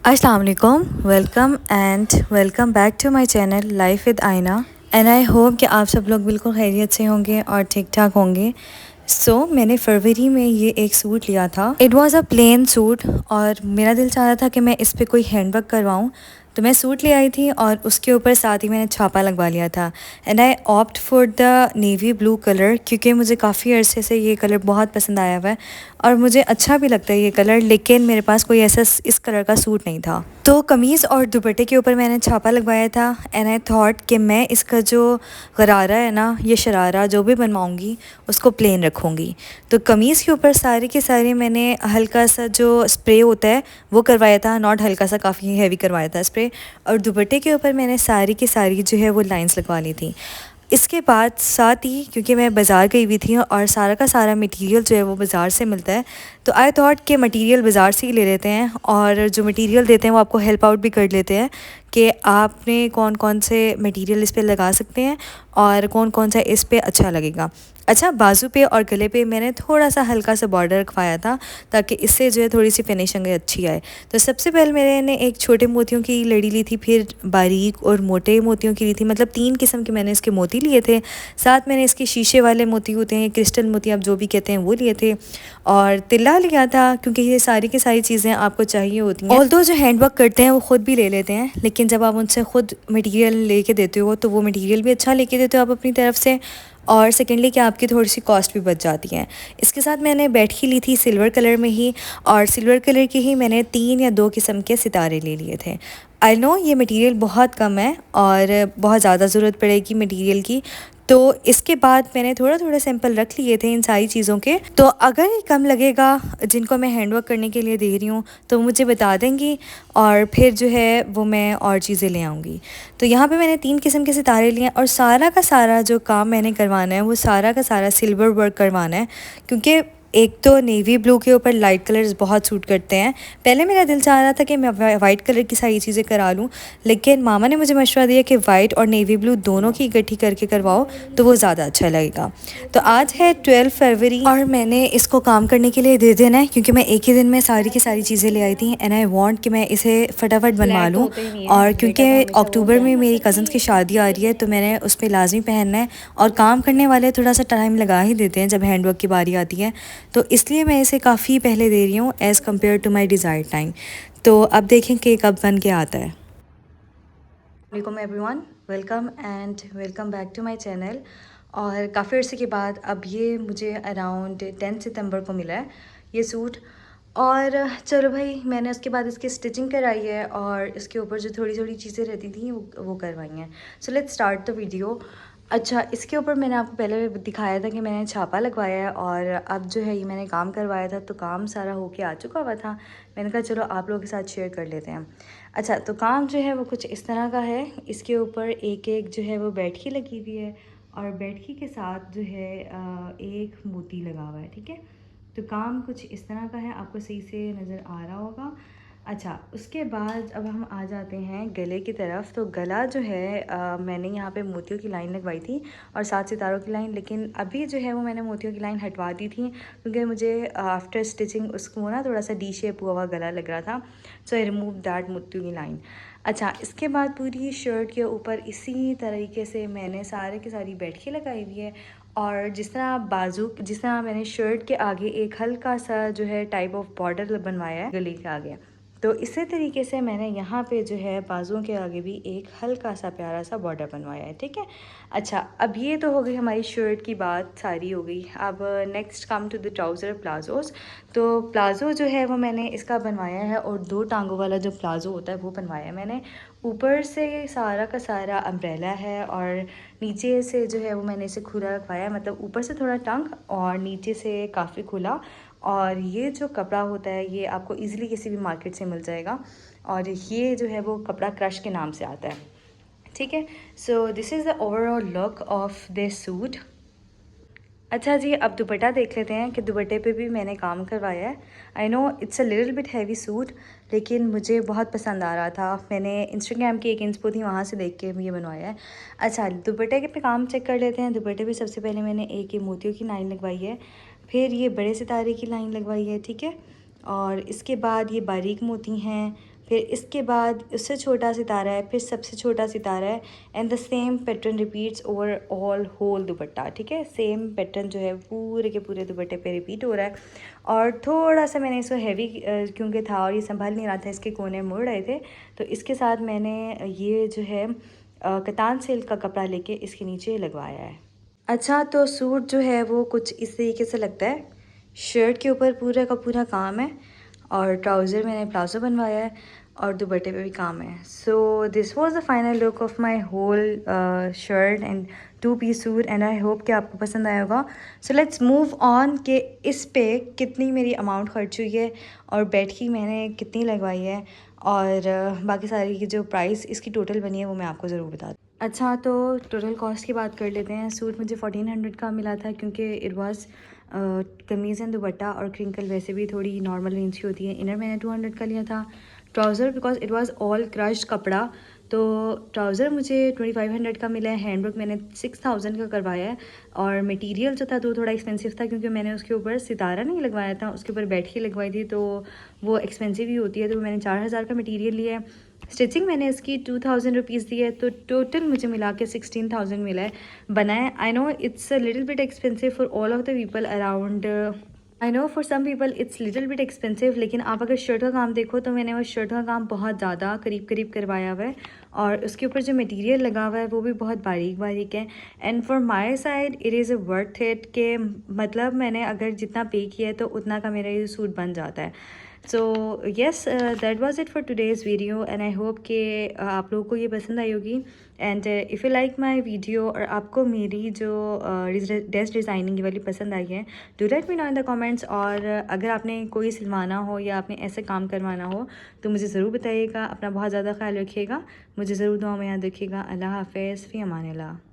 अस्सलाम वालेकुम, welcome back to my channel life with Aayna. And I hope कि आप सब लोग बिल्कुल खैरियत से होंगे और ठीक ठाक होंगे। मैंने फरवरी में ये एक सूट लिया था। It was a plain suit और मेरा दिल चाह रहा था कि मैं इस पर कोई हैंडवर्क करवाऊँ। तो मैं सूट ले आई थी और उसके ऊपर साथ ही मैंने छापा लगवा लिया था। And I opt for the navy blue colour, क्योंकि मुझे काफ़ी अरसे से ये कलर बहुत पसंद आया हुआ है और मुझे अच्छा भी लगता है ये कलर, लेकिन मेरे पास कोई ऐसा इस कलर का सूट नहीं था। तो कमीज़ और दुपट्टे के ऊपर मैंने छापा लगवाया था। एंड आई थॉट कि मैं इसका जो गरारा है ना, ये शरारा जो भी बनवाऊँगी उसको प्लेन रखूँगी। तो कमीज़ के ऊपर सारे के सारे मैंने हल्का सा जो स्प्रे होता है वो करवाया था, नॉट हल्का सा, काफ़ी हैवी करवाया था स्प्रे। और दुपट्टे के ऊपर मैंने सारी की सारी जो है वो लाइंस लगवा ली थी। इसके बाद साथ ही, क्योंकि मैं बाज़ार गई हुई थी और सारा का सारा मटेरियल जो है वो बाज़ार से मिलता है, तो आई थॉट कि मटेरियल बाज़ार से ही ले लेते हैं और जो मटेरियल देते हैं वो आपको हेल्प आउट भी कर लेते हैं कि आपने कौन कौन से मटेरियल इस पे लगा सकते हैं और कौन कौन सा इस पे अच्छा लगेगा। अच्छा, बाजू पे और गले पे मैंने थोड़ा सा हल्का सा बॉर्डर रखवाया था ताकि इससे जो है थोड़ी सी फिनिशिंग अच्छी आए। तो सबसे पहले मैंने एक छोटे मोतियों की लड़ी ली थी, फिर बारीक और मोटे मोतियों की ली थी, मतलब 3 किस्म के मैंने इसके मोती लिए थे। साथ मैंने इसके शीशे वाले मोती होते हैं, क्रिस्टल मोती आप जो भी कहते हैं, वो लिए थे और तिल्ला लिया था, क्योंकि ये सारी की सारी चीज़ें आपको चाहिए होती हैं। ऑल्दो जो हैंडवर्क करते हैं वो ख़ुद भी ले लेते हैं, लेकिन जब आप उनसे ख़ुद मटीरियल लेके देते हो तो वो मटीरियल भी अच्छा लेके देते हो आप अपनी तरफ से, और सेकेंडली कि आपकी थोड़ी सी कॉस्ट भी बच जाती है। इसके साथ मैंने बैठकी ली थी सिल्वर कलर में ही, और सिल्वर कलर की ही मैंने 3 या 2 किस्म के सितारे ले लिए थे। आई नो ये मटेरियल बहुत कम है और बहुत ज़्यादा ज़रूरत पड़ेगी मटेरियल की, तो इसके बाद मैंने थोड़ा थोड़ा सैंपल रख लिए थे इन सारी चीज़ों के। तो अगर ये कम लगेगा जिनको मैं हैंडवर्क करने के लिए दे रही हूँ तो मुझे बता देंगी और फिर जो है वो मैं और चीज़ें ले आऊँगी। तो यहाँ पे मैंने 3 किस्म के सितारे लिए और सारा का सारा जो काम मैंने करवाना है वो सारा का सारा सिल्वर वर्क करवाना है, क्योंकि एक तो नेवी ब्लू के ऊपर लाइट कलर्स बहुत सूट करते हैं। पहले मेरा दिल चाह रहा था कि मैं वाइट कलर की सारी चीज़ें करा लूँ, लेकिन मामा ने मुझे मशवरा दिया कि वाइट और नेवी ब्लू दोनों की इकट्ठी करके करवाओ तो वो ज़्यादा अच्छा लगेगा। तो आज है 12 फरवरी और मैंने इसको काम करने के लिए दे देना है, क्योंकि मैं एक ही दिन में सारी की सारी चीज़ें ले आई थी एंड आई वांट कि मैं इसे फटाफट बनवा लूँ। और क्योंकि अक्टूबर में मेरी कज़न्स की शादी आ रही है तो मैंने उस पर लाजमी पहनना है, और काम करने वाले थोड़ा सा टाइम लगा ही देते हैं जब हैंडवर्क की बारी आती है, तो इसलिए मैं इसे काफ़ी पहले दे रही हूँ as compare to my desire time. तो अब देखें कि कब बन के आता है। वालेकुम everyone, welcome back to my channel. और काफ़ी अर्से के बाद अब ये मुझे अराउंड 10 सितंबर को मिला है ये सूट। और चलो भाई, मैंने उसके बाद इसकी स्टिचिंग कराई है और इसके ऊपर जो थोड़ी थोड़ी चीज़ें रहती थी वो करवाई हैं। So let's start the video. अच्छा, इसके ऊपर मैंने आपको पहले दिखाया था कि मैंने छापा लगवाया है और अब जो है ये मैंने काम करवाया था, तो काम सारा होके आ चुका हुआ था। मैंने कहा चलो आप लोगों के साथ शेयर कर लेते हैं। अच्छा, तो काम जो है वो कुछ इस तरह का है। इसके ऊपर एक एक जो है वो बैठकी लगी हुई है और बैठकी के साथ जो है एक मोती लगा हुआ है, ठीक है। तो काम कुछ इस तरह का है, आपको सही से नज़र आ रहा होगा। अच्छा, उसके बाद अब हम आ जाते हैं गले की तरफ। तो गला जो है मैंने यहाँ पे मोतियों की लाइन लगवाई थी और 7 सितारों की लाइन, लेकिन अभी जो है वो मैंने मोतियों की लाइन हटवा दी थी, क्योंकि मुझे आफ्टर स्टिचिंग उसको ना थोड़ा सा डी शेप हुआ हुआ गला लग रहा था। सो आई रिमूव दैट मोतियों की लाइन। अच्छा, इसके बाद पूरी शर्ट के ऊपर इसी तरीके से मैंने सारे की सारी बैठकी लगाई हुई है, और जिस तरह मैंने शर्ट के आगे एक हल्का सा जो है टाइप ऑफ बॉर्डर बनवाया है गले के आगे, तो इसी तरीके से मैंने यहाँ पे जो है बाजुओं के आगे भी एक हल्का सा प्यारा सा बॉर्डर बनवाया है, ठीक है। अच्छा, अब ये तो हो गई हमारी शर्ट की बात, सारी हो गई। अब next come to the trouser palazzos. तो प्लाज़ो जो है वो मैंने इसका बनवाया है, और 2 टांगों वाला जो प्लाज़ो होता है वो बनवाया है मैंने। ऊपर से सारा का सारा अम्ब्रेला है और नीचे से जो है वो मैंने इसे खुला रखवाया है, मतलब ऊपर से थोड़ा टंग और नीचे से काफ़ी खुला। और ये जो कपड़ा होता है ये आपको इजीली किसी भी मार्केट से मिल जाएगा, और ये जो है वो कपड़ा क्रश के नाम से आता है, ठीक है। So this is the overall look of this suit. अच्छा जी, अब दुपट्टा देख लेते हैं कि दुपट्टे पे भी मैंने काम करवाया है। आई know it's a little bit heavy suit, लेकिन मुझे बहुत पसंद आ रहा था। मैंने इंस्टाग्राम की एक इंस्पो थी, वहाँ से देख के ये बनवाया है। अच्छा, दुपट्टे के पे काम चेक कर लेते हैं। दुपट्टे पे सबसे पहले मैंने एक ये मोतियों की लाइन लगवाई है, फिर ये बड़े सितारे की लाइन लगवाई है, ठीक है। और इसके बाद ये बारीक मोती हैं, फिर इसके बाद उससे छोटा सितारा है, फिर सबसे छोटा सितारा है, and the same pattern repeats over all whole dupatta. ठीक है, सेम पैटर्न जो है पूरे के पूरे दुपट्टे पे रिपीट हो रहा है। और थोड़ा सा मैंने इसको हैवी क्योंकि था और ये संभाल नहीं रहा था, इसके कोने मुड़ रहे थे, तो इसके साथ मैंने ये जो है कतान सिल्क का कपड़ा लेके इसके नीचे लगवाया है। अच्छा, तो सूट जो है वो कुछ इस तरीके से लगता है। शर्ट के ऊपर पूरा का पूरा काम है और ट्राउज़र मैंने प्लाजो बनवाया है और दुपट्टे पे भी काम है। So this was the final look of my whole shirt and 2 piece suit, and I hope कि आपको पसंद आया होगा। सो लेट्स मूव ऑन कि इस पे कितनी मेरी अमाउंट खर्च हुई है और बेड की मैंने कितनी लगवाई है, और बाकी सारी की जो प्राइस इसकी टोटल बनी है वो मैं आपको ज़रूर बता दूँ। अच्छा, तो टोटल कॉस्ट की बात कर लेते हैं। सूट मुझे 1400 का मिला था क्योंकि इट वाज कमीज़ एंड दुपट्टा और क्रिंकल वैसे भी थोड़ी नॉर्मल रेंज की होती है। इनर मैंने 200 का लिया था। Trouser because it was all crushed कपड़ा, तो ट्राउज़र मुझे 2500 का मिला है। हैंडवर्क मैंने 6000 का करवाया है, और मटेरियल जो था तो थोड़ा एक्सपेंसिव था क्योंकि मैंने उसके ऊपर सितारा नहीं लगवाया था, उसके ऊपर बैठ लगवाई थी, तो वो एक्सपेंसिव ही होती है, तो मैंने 4000 का मटीरियल लिया है। स्टिचिंग मैंने इसकी 2000 रुपीज़ दी है, तो टोटल मुझे मिला के 16000 मिला है बनाए। I know it's a little bit expensive for all of the people around, I know for some people it's little bit expensive, लेकिन आप अगर शर्ट का काम देखो तो मैंने वो शर्ट का काम बहुत ज़्यादा करीब करीब करवाया हुआ है, और उसके ऊपर जो मटेरियल लगा हुआ है वो भी बहुत बारीक बारीक है। And for my side it is a worth it के, मतलब मैंने अगर जितना पे किया है तो उतना का मेरा ये सूट बन जाता है। So yes, that was it for today's video, and I hope कि आप लोगों को ये पसंद आई होगी। And if you like my video और आपको मेरी जो ड्रेस डिज़ाइनिंग वाली पसंद आई है, do let me know in the comments. और अगर आपने कोई सिलवाना हो या आपने ऐसे काम करवाना हो तो मुझे ज़रूर बताइएगा। अपना बहुत ज़्यादा ख्याल रखिएगा, मुझे ज़रूर दुआ में याद रखिएगा। अल्लाह हाफ़िज़, फ़ी अमान अल्लाह।